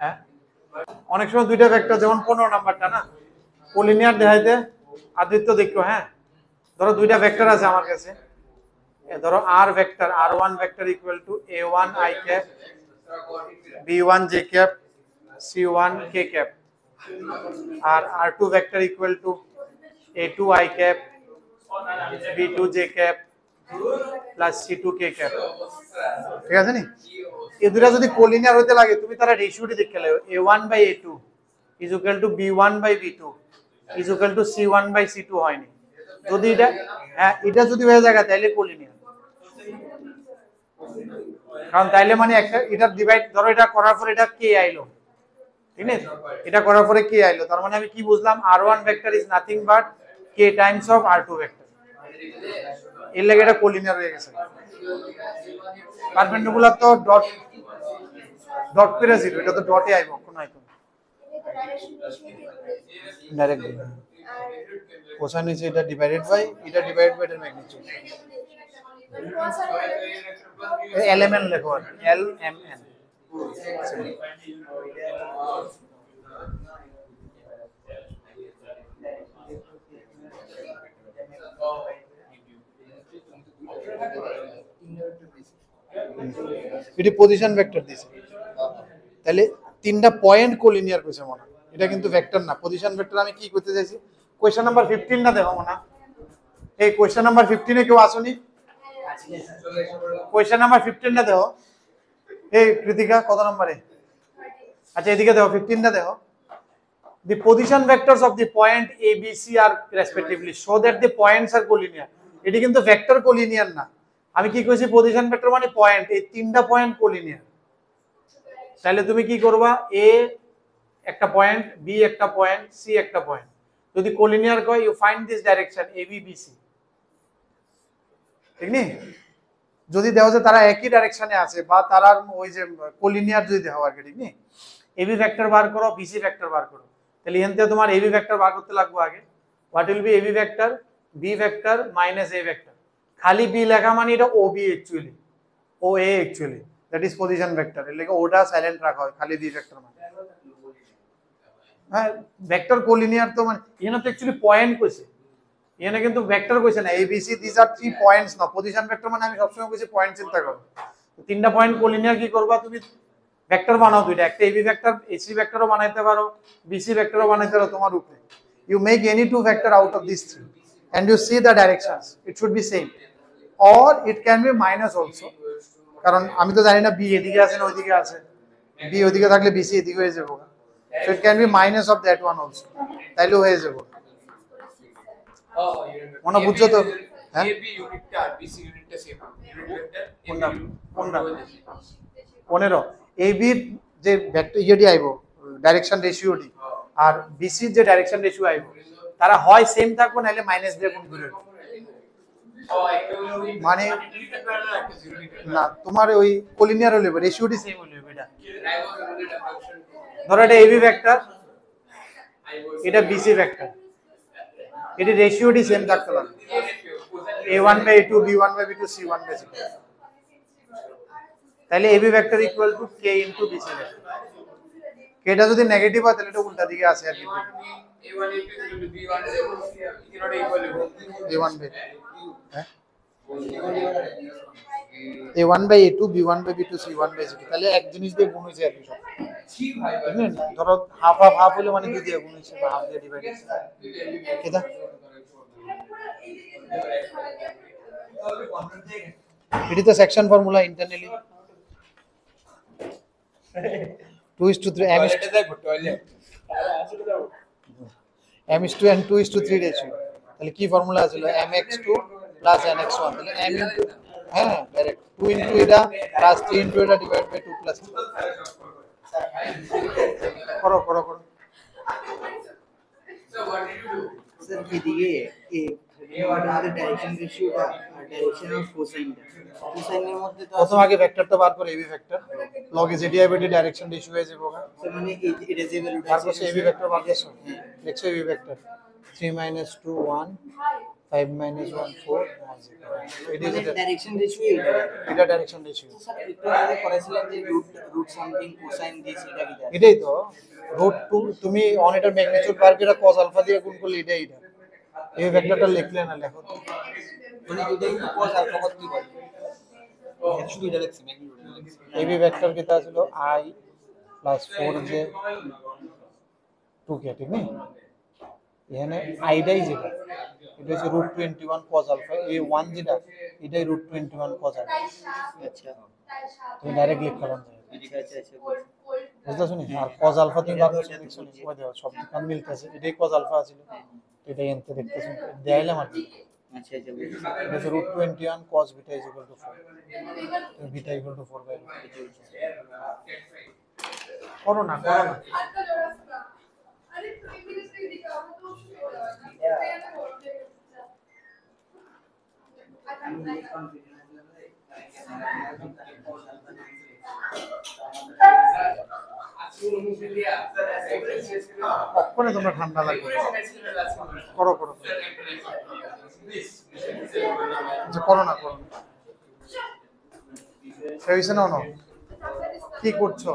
হ্যাঁ অনেক সময় দুইটা ভেক্টর, যেমন 15 নাম্বারটা না কোলিনিয়ার দেখাইতে আদিত্য দেখো। হ্যাঁ ধরো দুইটা ভেক্টর আছে আমার কাছে, ধরো r vector r1 vector equal to a1 i cap b1 j cap c1 k cap, আর r2 vector equal to a2 i cap b2 j cap plus c2 k cap. ঠিক আছে নি? এই দুটো যদি কোলিনিয়ার হতে লাগে তুমি তারা রেশিওটি দেখে নাও, a1/a2 is equal to b1/b2 is equal to c1/c2 হয়নি। যদি এটা হ্যাঁ এটা যদি হয়ে যায় তাহলে কোলিনিয়ার, কারণ তাইলে মানে একটা এটা ডিভাইড, ধরো এটা করার পর এটা কে আইলো, ঠিক আছে? এটা করার পরে কে আইলো, তার মানে আমি কি বুঝলাম, r1 vector is nothing but k Times of r2 vector. এর লাগে এটা কোলিনিয়ার হয়ে গেছে। পারপেন্ডিকুলার তো ডট ডট করে জিরো, এটা তো ডটে আইবো কোন আইকন ডাইরেক্ট কোসাইন নিচে এটা ডিভাইডেড বাই এটা ডিভাইডেড বাই এর ম্যাগনিটিউড এলএমএন লেখো, এলএমএন। এটি পজিশন ভেক্টর দিছে, তাহলে তিনটা পয়েন্ট কোলিনিয়ার কইছে মনে, এটা কিন্তু ভেক্টর না, পজিশন ভেক্টর। আমি কি করতে চাইছি, কোশ্চেন নাম্বার 15 না দেখো মনে, এই কোশ্চেন নাম্বার 15 এ কেউ আসুনি? কোশ্চেন নাম্বার 15 টা দেখো। এই কৃতিকা কত নম্বরে? আচ্ছা এদিকে দেখো 15 টা দেখো। The position vectors of the point A, B, C are respectively show that the points are collinear. এটি কিন্তু ভেক্টর কোলিনিয়ার না। আমি কি কইছি, পজিশন ভেক্টর মানে পয়েন্ট, এই তিনটা পয়েন্ট কোলিনিয়ার। তাহলে তুমি কি করবা, A একটা পয়েন্ট, B একটা পয়েন্ট, C একটা পয়েন্ট। যদি কোলিনিয়ার কয় you find this direction A B B C, ঠিক নি? যদি দেওয়া যায় তারা একই ডাইরেকশনে আছে বা তারা ওই যে কোলিনিয়ার যদি দেওয়া আর কি, ঠিক নি? AB ভেক্টর বার করো, BC ভেক্টর বার করো। তাহলে এখান থেকে তোমার AB ভেক্টর বার করতে লাগবে আগে। What will be AB vector? B vector minus A vector. খালি B লেখা মানে এটা OB actually, OA actually, that is position vector. এর লাগে ওটা সাইলেন্ট রাখা হয়, খালি B ভেক্টর মানে। হ্যাঁ ভেক্টর কোলিনিয়ার তো মানে এখানে তো অ্যাকচুয়ালি পয়েন্ট কইছে, এখানে কিন্তু ভেক্টর কইছে না। ABC দিস আর 3 পয়েন্টস না, পজিশন ভেক্টর মানে আমি সবসময় কইছি পয়েন্ট চিন্তা করো। তিনটা পয়েন্ট কোলিনিয়ার কি করবা তুমি, ভেক্টর বানাও দুইটা, একটা AB ভেক্টর AC ভেক্টরও বানাইতে পারো, BC ভেক্টরও বানাইতে পারো, তোমার উপরে। You make any two vector out of these three and you see the directions, it should be same or it can be minus also, কারণ আমি তো জানি না B এদিকে আছে না ওইদিকে আছে, B ওইদিকে থাকলে BC এদিকে হয়ে যাবে, so it can be minus of that one also, তাইলে হয়ে যাবে। মনে বুঝছো তো? হ্যাঁ AB ইউনিটটা আর BC ইউনিটটা সেম, কোনটা কোনটা 15 AB যে ভেক্টর ইয়েটি আইবো ডাইরেকশন রেশিওটি, আর BC যে ডাইরেকশন রেশিও আইবো তারা হয় সেম থাকবে নাইলে মাইনাস দিয়ে গুণ করে, মানে না তোমার ওই কোলিনিয়ার হলে রেশিওটি সেম হলে এটা। ধরো এটা AB ভেক্টর, এটা BC ভেক্টর, এটি রেশিওটি সেম থাকতে লাগবে, A1/A2 B1/B2 C1/C2, তাহলে AB vector equal two K into BC vector. কেটা যদি নেগেটিভ হয় তাহলে এটা উল্টা দিকে আসে আর কি, A1 A2 B1 equal equal A1/, হ্যাঁ A1/A2 B1/B2 C1/C2, তাহলে এক জিনিস দিয়ে গুণ হইছে আর কি সব, ঠিক ভাই। ধরো হাফ হাফ হাফ হলে মানে দুই দিয়ে গুণ হইছে বা হাফ দিয়ে ডিভাইড হইছে, কেটা এটি তো section formula internally 2:3 m:2 and 2:3 ratio. তাহলে কি ফর্মুলা ছিল, mx2 প্লাস nx1, তাহলে m ইনটু, হ্যাঁ ডাইরেক্ট 2 ইনটু এটা প্লাস 3 ইনটু এটা ডিভাইড বাই 2 প্লাস 3 করো করো করো। স্যার এদিকে আমাদের ডাইরেকশন রেশিওটা আর ডাইরেকশন অফ কোসাইনটা, কোসাইনের মধ্যে তো প্রথম আগে ভেক্টরটা বার করে AB ভেক্টর লগে যেটি আইবে এটি ডাইরেকশন রেশিও হয়ে যাবে, মানে এটা যে ভ্যালুটা তারপর AB ভেক্টর বার করছো, দেখছো AB vector 3 - 2 1 5 minus 1 4 it is মানে it ডাইরেকশন রেশিও এটা ডাইরেকশন রেশিও স্যার একটু আগে করেছিলেন যে রুট সামথিং কোসাইন দিস এটা কি দেয় এটাই তো রুট 2 তুমি অন এটার ম্যাগনিটিউড বার করে cos আলফা দিয়ে গুণ করলে এটা এই ভেক্টরটা লিখলে না লেখো মানে যদি একটু cos আলফা কত কি বলে শুধু এটা লিখছি ম্যাগনিটিউড লিখছি এবি ভেক্টর কিতা ছিল I plus 4j 2k ঠিক না এখানে আইটাই যেটা এটা হচ্ছে রুট 21 cos আলফা এই 1 যেটা এটাই রুট 21 cos আলফা আচ্ছা তুমি ডাইরেক্ট লিখ করলাম আচ্ছা আচ্ছা বুঝতে শুনি আর cos আলফা তুমি বার করে লিখছো ওই দেখো সব কান মিলতেছে এটাই cos আলফা ছিল এটাই এনতে দেখতেছো দেখাইলাম আর কি আচ্ছা আচ্ছা বুঝছি এটা হচ্ছে root 21 cos beta is equal to 4 তো beta equal to 4 বাই করো না अरे 3 मिनट से दिखाओ तो शुरू हो जाएगा কখনো তোমরা ঠান্ডা লাগবে করো আচ্ছা করো না সেই না না কি করছো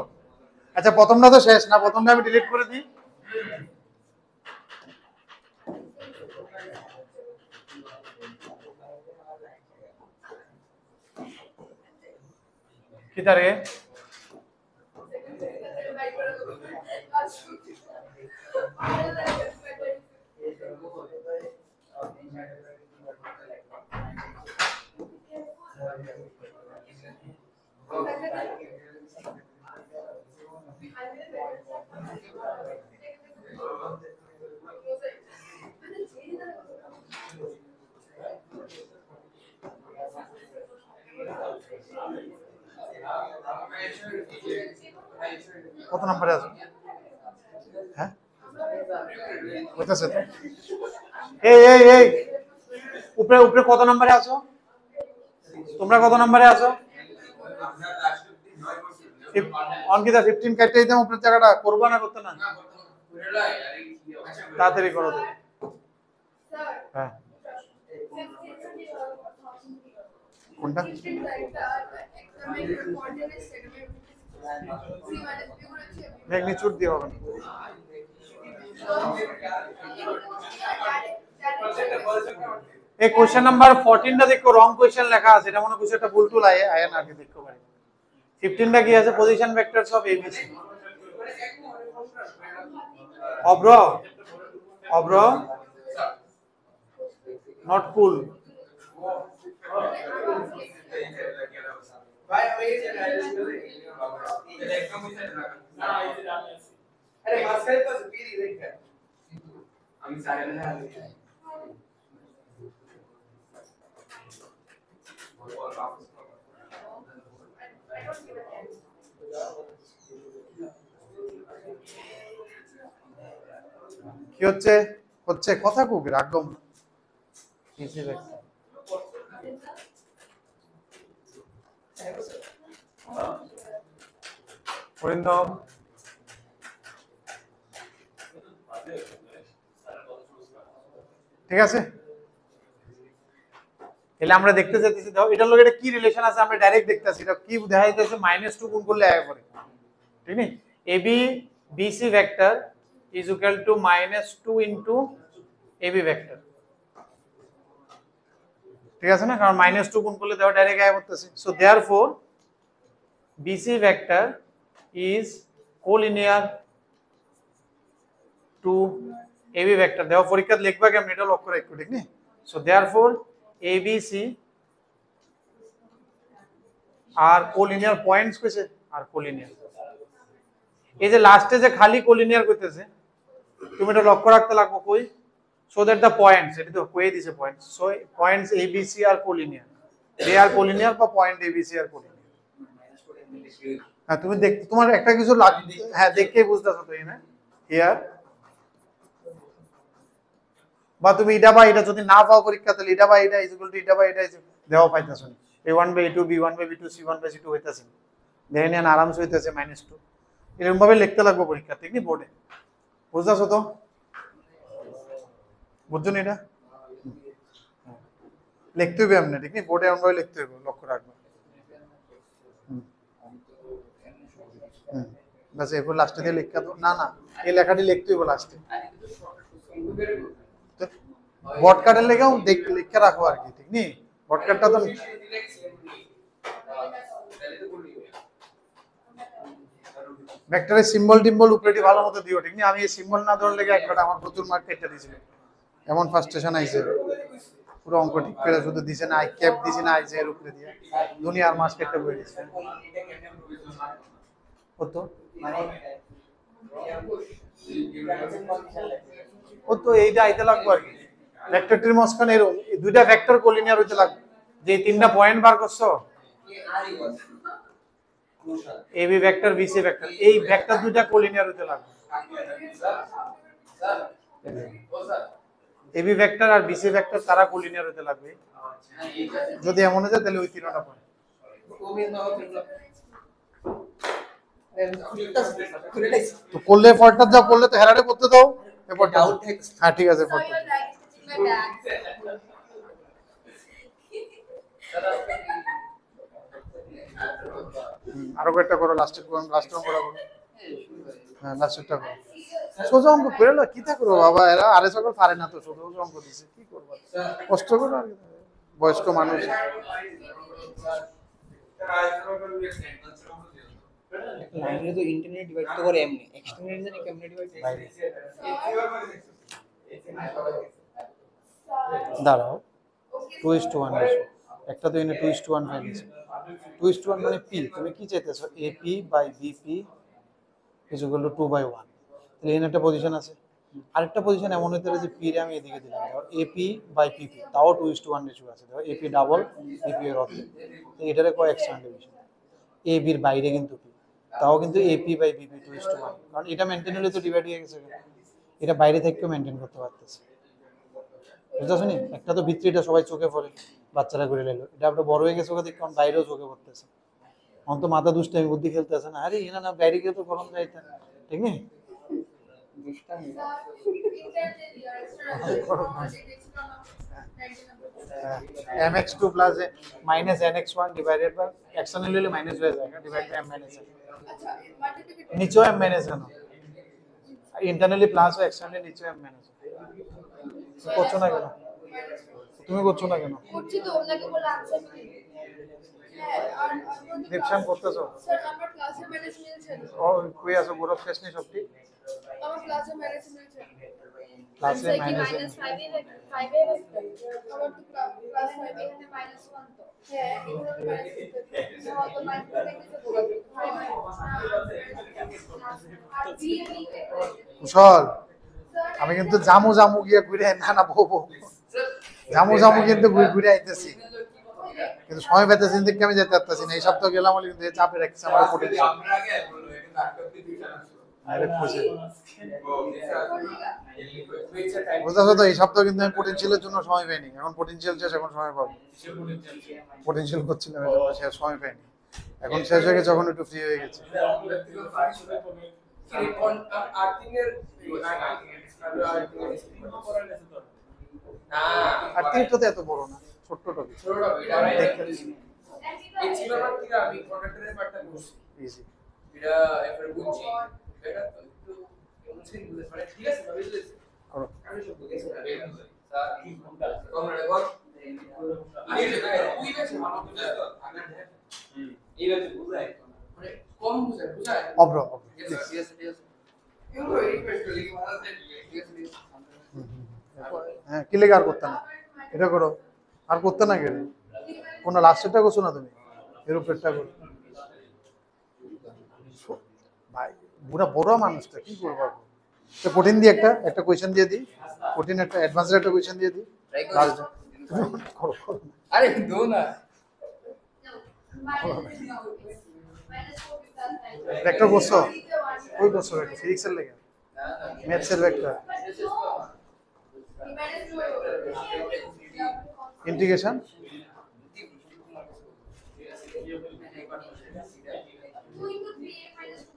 আচ্ছা প্রথমটা তো শেষ না প্রথমটা আমি ডিলিট করে দিই কি তারে কত নম্বরে আছো হ্যাঁ বুঝতেছে তো এই উপরে কত নম্বরে আছো তোমরা কত নম্বরে আছো অঙ্কিতা 15 কাটতে দিতাম উপরের জায়গাটা করবা না করতে না তাড়াতাড়ি করো হ্যাঁ কোনটা ম্যাগনিটিউড দিয়ে হবে না এই কোশ্চেন নাম্বার 14 টা দেখো রং কোশ্চেন লেখা আছে এটা মনে কিছু একটা ভুল টুল আয় না আগে দেখতে পারি 15 টা কি আছে পজিশন ভেক্টরস অফ এবিসি অব্র নট কুল भाई अरे मास्टर तो स्पीड देख हम सारे ना কি হচ্ছে কথা খুব রাগম কিসে দেখো পরিণাম ঠিক আছে তাহলে আমরা দেখতে যাচ্ছি দাও এটার লগে এটা কি রিলেশন আছে আমরা ডাইরেক্ট দেখতেছি এটা কি দেখা যাচ্ছে -2 গুণ করলে আয় করে ঠিক নি AB BC vector is equal to -2 into AB vector ঠিক আছে না কারণ -2 গুণ করলে দেওয়া ডাইরেক্ট আয় করতেছে so therefore BC vector is collinear to AB vector দেওয়া পরীক্ষা লিখবা কেমন এটা লক্ষ্য রাখো ঠিক নি so therefore ABC are collinear points কইছে আর collinear এই যে লাস্টে যে খালি collinear কইতেছে তুমি এটা লক্ষ্য রাখতে লাগবে কই so that the points এটা তো কই দিছে points so points ABC are collinear they are collinear বা point ABC are collinear হ্যাঁ তুমি দেখ তোমার একটা কিছু হ্যাঁ দেখেই বুঝতেছো তো না হিয়ার বা তুমি এটা বা এটা যদি না পাও পরীক্ষা তাহলে এটা বা এটা ইকুয়াল টু এটা বা এটা দেওয়া পাইতাছো না a1/a2 b1/b2 c1/c2 হইতাছে দেখেন আরামসে হইতাছে -2 এরকম ভাবে লিখতে লাগবে পরীক্ষা ঠিক নি বোর্ডে বুঝতাছো তো বুঝছো না এটা লিখতে হবে এমনি, ঠিক নেই, বোর্ডে এমনভাবে লিখতে হবে, লক্ষ্য রাখবে। বাস এরপর লাস্টে দিয়ে লেখা তো না না, এই লেখাটি লিখতে হবে লাস্টে। বটকার্ডের লেগেও লিখে রাখো আর কি, ঠিক নেই, বটকার্ডটা তো ভেক্টরের সিম্বল টিম্বল উপরেটি ভালো মতো দিও, ঠিক নেই। আমি এই সিম্বল না ধরলে লেগে একবার আমার প্রচুর মার্ক কেটে দিয়েছিল, এমন ফার্স্টেশন আইছে, পুরো অঙ্ক ঠিক করে শুধু দিছে না, আই ক্যাপ দিছে না, আইছে এর উপরে দিয়ে দুনিয়ার মাস কেটে বই দিছে। কত ও তো এইটা আইতে লাগবে আর কি, ভেক্টরটির মাঝখানে এরকম দুইটা ভেক্টর কোলিনিয়ার হইতে লাগবে, যে তিনটা পয়েন্ট বার করছো এবি ভেক্টর বিসি ভেক্টর, এই ভেক্টর দুইটা কোলিনিয়ার হইতে লাগবে। এবি ভেক্টর আর বিসি ভেক্টর তারা কোলিনিয়ার হইতে লাগবে, যদি এমন হয় তাহলে ওই তিনটা পয়েন্ট। তো করলে ফর্টটা যা করলে তো হেরারে করতে দাও এরপরটা। হ্যাঁ ঠিক আছে ফর্টটা আরো একটা করো, লাস্টের অঙ্ক করো। হ্যাঁ লাস্টেরটা করো, সোজা অঙ্ক করে না কি তা করো বাবা, এরা আরে সকল পারে না তো, সোজা সোজা অঙ্ক দিছে কি করবো, কষ্ট করো আর কি। বয়স্ক মানুষ লাইনে তো ইন্টারনেট ডিভাইড তো করে এমনি, এক্সটারনেট জানি কেমনে ডিভাইড বাইরে। দাঁড়াও 2:1 রেশিও, একটা তো এনে 2:1 ফেলেছে, 2:1 মানে পি, তুমি কি চাইতেছো AP by BP is equal to 2/1, তাহলে এখানে একটা পজিশন আছে, আরেকটা পজিশন এমন হতে পারে যে পি রে আমি এদিকে দিলাম, ধরো এপি বাই পিপি, তাও 2:1 রেশিও আছে, ধরো এপি ডাবল বিপি এর অর্ধেক, তো এটারে কয় এক্সটার্নাল ডিভিশন, এ বির বাইরে কিন্তু পি, তাও কিন্তু এপি বাই বিপি 2:1, কারণ এটা মেনটেন হলে তো ডিভাইড হয়ে গেছে, এটা বাইরে থেকেও মেনটেন করতে পারতেছে, বুঝতে শুনি। একটা তো ভিত্তিটা সবাই চোখে পড়ে, বাচ্চারা করে নিল, এটা আপনার বড় হয়ে গেছে ওকে দেখুন বাইরেও চোখে পড়তেছে, অন্ত মাথা দুষ্টামি বুদ্ধি খেলতেছে না, আরে এনা না বাইরে গিয়ে তো গরম যাইতে, ঠিক নেই mx2 plus minus nx1 divided by external ले माइनस हो जाएगा divide by m minus n, नीचे m minus n internally plus हो एक्सटर्नली नीचे m minus তো করছো না কেন, তুমি করছো না কেন, করছি তো ওনাকে বলে আনসার হ্যাঁ আর ডিসক্রিপশন করতেছো স্যার আমার ক্লাসে ম্যানেজ মিলছে ও কই আছে বড় শেষ নেই সবটি, আমার ক্লাসে ম্যানেজ মিলছে ক্লাসে মাইনাস -5 এ আমার তো ক্লাস 5 এখানে -1 তো হ্যাঁ এখানে মাইনাস হ্যাঁ তো মাইনাস থেকে তো বলবো আর বি কুশল আমি কিন্তু জামু জামু গিয়ে ঘুরে না না বউ জামু জামু কিন্তু ঘুরে ঘুরে আইতেছি, কিন্তু সময় পেতেছি দেখে আমি যেতে পারতেছি না, এই সপ্তাহ গেলাম বলে কিন্তু চাপে রাখছে আমার পোটেনশিয়াল। আরে খুশি বুঝতেছো তো, এই সপ্তাহ কিন্তু আমি পোটেনশিয়ালের জন্য সময় পাইনি, এখন পোটেনশিয়াল শেষ, এখন সময় পাবো, পোটেনশিয়াল করছিলাম শেষ সময় পাইনি, এখন শেষ হয়ে গেছে, এখন একটু ফ্রি হয়ে গেছে। আর তিনটা তো এত বড় না, ছোট্ট টপিক, ইজি করো। অব্র হ্যাঁ কি লেগে আর করতে না, এটা করো আর করতে না গেলে কোন লাস্টেরটা করছো না তুমি, এর উপরেরটা করো ভাই, পুরা বড় মানুষটা কি করবো, তো কঠিন দিয়ে একটা কোয়েশ্চেন দিয়ে দিই, কঠিন একটা অ্যাডভান্সের একটা কোয়েশ্চেন দিয়ে দিই, আরে দো না ভেক্টর করছো, ওই করছো ভেক্টর ফিজিক্সের লেগে, ম্যাথসের ভেক্টর ইন্টিগ্রেশন,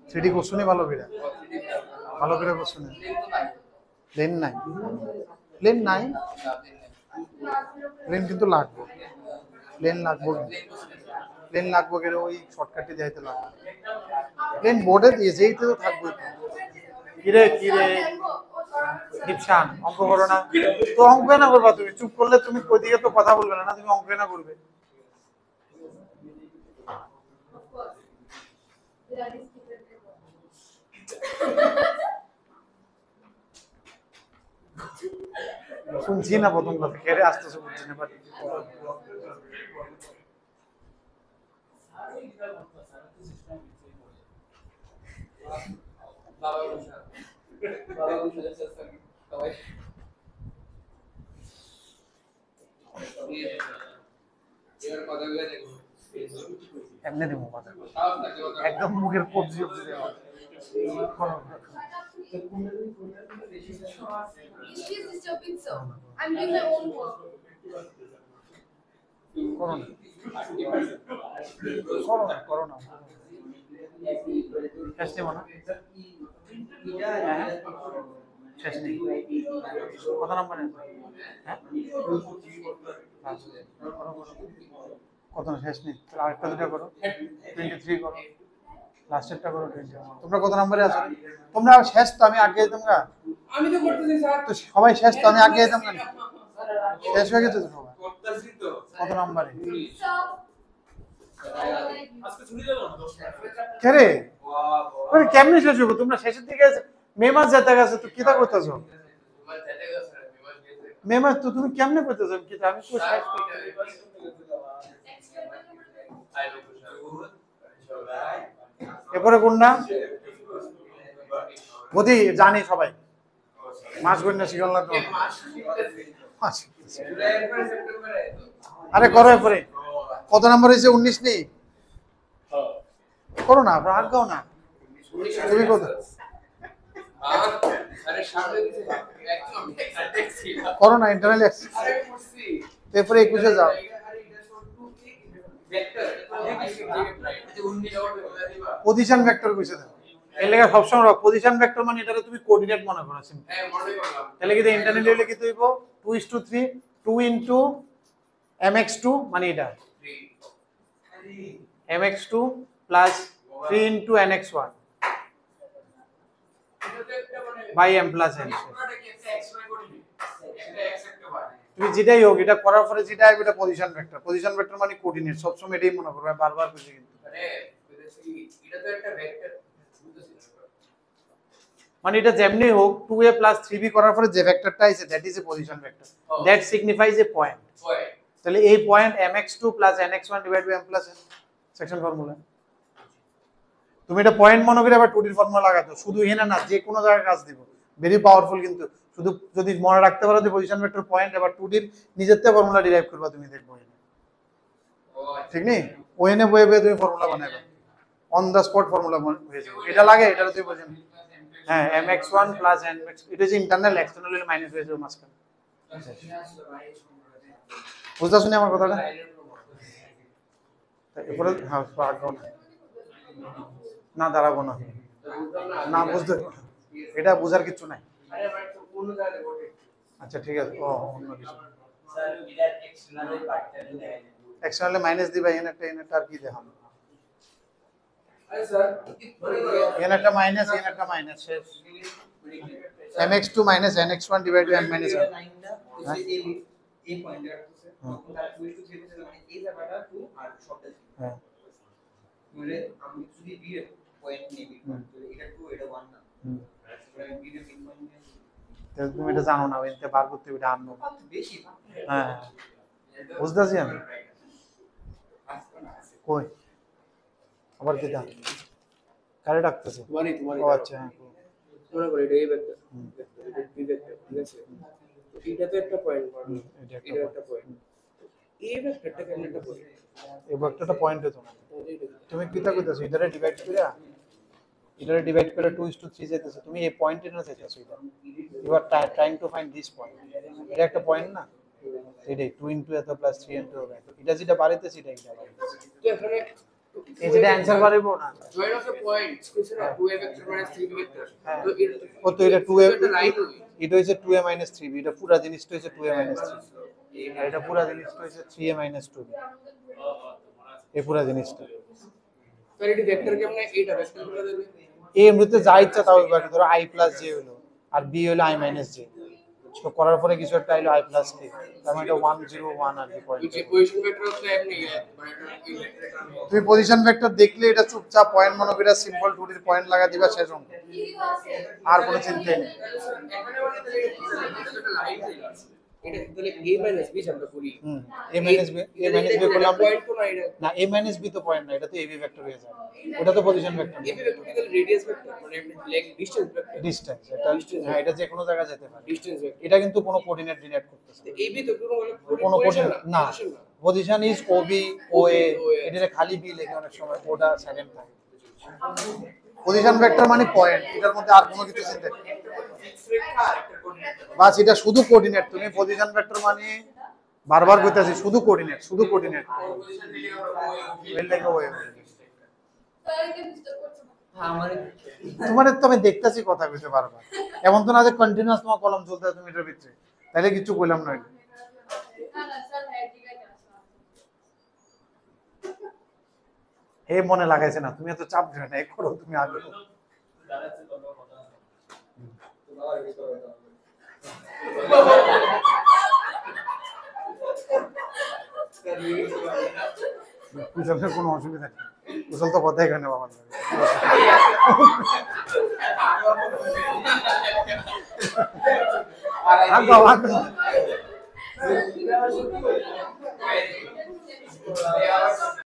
থ্রিডি কোশ্চেনই ভালো করে কোশ্চেন, প্লেন নাই প্লেন কিন্তু লাগবে, প্লেন লাগবো প্লেন লাগবো কেন ওই শর্টকাটে যাইতে লাগবে প্লেন বোর্ডে দিয়ে যেইতে তো থাকবে কিরে দীপশান অঙ্ক করো না তো অঙ্ক না করবা তুমি চুপ করলে তুমি ওইদিকে তো কথা বলবে না তুমি অঙ্ক না করবে শুনছি না প্রথম কথা কেড়ে আসতেছে বুঝছি না বাট এমনি দিব কথা একদম মুখের কবজি অবজি দেওয়া She's disturbing so. I'm doing my own work. Corona শেষ নেব না শেষ নেই কত নাম্বার হ্যাঁ কত না শেষ নেই তাহলে আরেকটা দুটা করো 23 করো লাস্টেরটা করো 21 তোমরা কত নাম্বারে আছো তোমরা শেষ তো আমি আগে যেতাম না আমি তো করতেছি স্যার তো সবাই শেষ তো আমি আগে যেতাম না শেষ হয়ে গেছে তো সবাই করতেছি তো কত নাম্বারে So, আজকে ছুটি দেব না 10 কে রে বাহ আরে কেমনে শেষ হবে তোমরা শেষের দিকে মে মাস যেতে গেছে তো কিতা করতেছো তোমার যেতে গেছে বিমান গেছে মে মাস তো তুমি কেমনে করতেছো কিতা আমি তো শেষ এরপরে কোনটা বদি জানি সবাই মাস গণনা শিখল না তো মাস। আরে করো এরপরে কত নাম্বার হয়েছে 19 নেই করো না রাগ গাও না তুমি কত আরে সামনে দিছে একদম দেখছি করো না ইন্টারনাল আরে করছি পেপারে 21 যাও পজিশন ভেক্টর কইছে দাও এর লাগা সব সময় পজিশন ভেক্টর মানে এটারে তুমি কোঅর্ডিনেট মনে করো সিম্পল তাহলে কি ইন্টারনালি হলে কি হইব 2:3 2 mx2 মানে এটা mx2 plus 3 nx1 by m plus n তুমি যেটাই হোক এটা করার পরে যেটা আসবে এটা পজিশন ভেক্টর মানে কোঅর্ডিনেট সব সময় এটাই মনে করবে বারবার কইছি কিন্তু এটা তো একটা ভেক্টর মানে এটা যেমনি হোক 2a + 3b করার পরে যে ভেক্টরটা আইছে that is a position vector that signifies A point তাহলে এই point mx2 + nx1 / m + n section formula তুমি এটা পয়েন্ট মনে করে আবার 2d এর ফর্মুলা লাগাতো শুধু এখানে না যে কোনো জায়গায় কাজ দিব ভেরি পাওয়ারফুল কিন্তু শুধু যদি মনে রাখতে পারো যে পজিশন ভেক্টর পয়েন্ট আবার 2d এর নিজের থেকে ফর্মুলা ডিরাইভ করবা তুমি দেখবো ঠিক নেই ওএনএ বইয়ে তুমি ফর্মুলা বানাবে অন দা স্পট ফর্মুলা হয়ে যাবে এটা লাগে এটা তুই বুঝেন হ্যাঁ mx1 + nx এটা যে ইন্টারনাল এক্সটারনাল এর মাইনাস হয়ে যাবে মাঝখানে বুঝতে শুনি আমার কথাটা এরপরে হ্যাঁ আগাও না দাঁড়াবো না না বুঝতে এটা বোঝার কিছু নাই আরে ভাই তো কোন জায়গায় বটে আচ্ছা ঠিক আছে ও অন্য কিছু স্যার বিরাট এক্সটারনাল পার্টটা দেখাই এক্সটারনালে মাইনাস দিবা এখানে আর কি দেখাম আরে স্যার এখানে একটা মাইনাস শেষ mx2 - nx1 / m - 1 লাইনটা হচ্ছে এই পয়েন্টে রাখতেছে তার 2 টু 3 মানে এই জায়গাটা 2 আর শর্টটা হ্যাঁ মানে আমি যদি বি এর পয়েন্ট নেই তো এটা 2 এটা 1 না তাহলে বি এর মিড পয়েন্ট তাহলে তুমি এটা জানো না এতে বার করতে এটা আননো বেশি হ্যাঁ বুঝতাছি আমি কই আবার কি দা কারে ডাকতেছে তোমারই ও আচ্ছা হ্যাঁ মনে করে এটা এই ভেক্টর এটা বি ভেক্টর ঠিক আছে তো এটা তো একটা পয়েন্ট এটা এটা একটা পয়েন্ট এই ভেক্টরটা কেন একটা পয়েন্ট এই ভেক্টরটা পয়েন্ট হতো না তুমি কিটা কইতাছো এটারে ডিভাইড করে 2:3 যাইতেছে তুমি এই পয়েন্টে না যাইতেছো এটা you are trying to find this point এটা একটা পয়েন্ট না এটাই 2 এত প্লাস 3 এত এটা যেটা বাড়াইতেছে এটা তো এখানে এই যেটা অ্যানসার বাড়াইবো না জয়েন অফ দ্য পয়েন্টস কিছু না 2a ভেক্টর - 3b ভেক্টর হ্যাঁ। তো ও তো এটা 2a এটা লাইন এটা হইছে 2a - 3b এটা পুরো জিনিসটা হইছে 2a - 3 আর এটা পুরো জিনিসটা হচ্ছে 3a - 2b এই পুরো জিনিসটা স্যার এটি ভেক্টর কেমনে এইটা ভেক্টর করে দেবে a এমনিতে যা ইচ্ছা তাও বাকি ধরো i + j হলো আর b হলো i - j তো করার পরে কিছু একটা আইলো i + k তার মানে এটা 1 0 1 আর কি পয়েন্ট যে পজিশন ভেক্টর হচ্ছে এমনি মানে এটা এই ভেক্টরটা তুমি পজিশন ভেক্টর দেখলে এটা চুপচাপ পয়েন্ট মনে করে সিম্পল 2D এর পয়েন্ট লাগা দিবা শেষ অঙ্ক আর কোনো চিন্তা নেই এখানে মানে তাহলে এটা তো লাইন এটা তাহলে a - b আমরা করি a - b করলাম পয়েন্ট তো না এটা না a - b তো পয়েন্ট না এটা তো ab ভেক্টর হয়ে যাবে ওটা তো পজিশন ভেক্টর এই ভেক্টর কি তাহলে রেডিয়াস ভেক্টর মানে এমনি লেগ ডিসটেন্স ভেক্টর ডিসটেন্স এটা হ্যাঁ এটা যে কোনো জায়গায় যেতে পারে ডিসটেন্স ভেক্টর এটা কিন্তু কোনো কোঅর্ডিনেট ডিনেট করতেছে না। ab তো কোনো পজিশন কোঅর্ডিনেট না পজিশন ইজ ob oa এটা খালি b লেখে অনেক সময় ওটা সাইলেন্ট থাকে পজিশন ভেক্টর মানে পয়েন্ট এটার মধ্যে আর কোনো কিছু চিন্তা নেই বাস এটা শুধু কোঅর্ডিনেট তুমি পজিশন ভেক্টর মানে বারবার কইতাছি শুধু কোঅর্ডিনেট ওয়েল লেখা ওয়ে তোমার তো আমি দেখতাছি কথা কইতে পারবা এমন তো না যে কন্টিনিউয়াস তোমার কলম চলতে তুমি এটার ভিতরে তাহলে কিছু কইলাম না হে মনে লাগাইছে না তুমি এত চাপ দিও না করো তুমি আগে কুশলের কোনো অসুবিধা নেই কুশল তো কথাই এখানে বাবার বাবা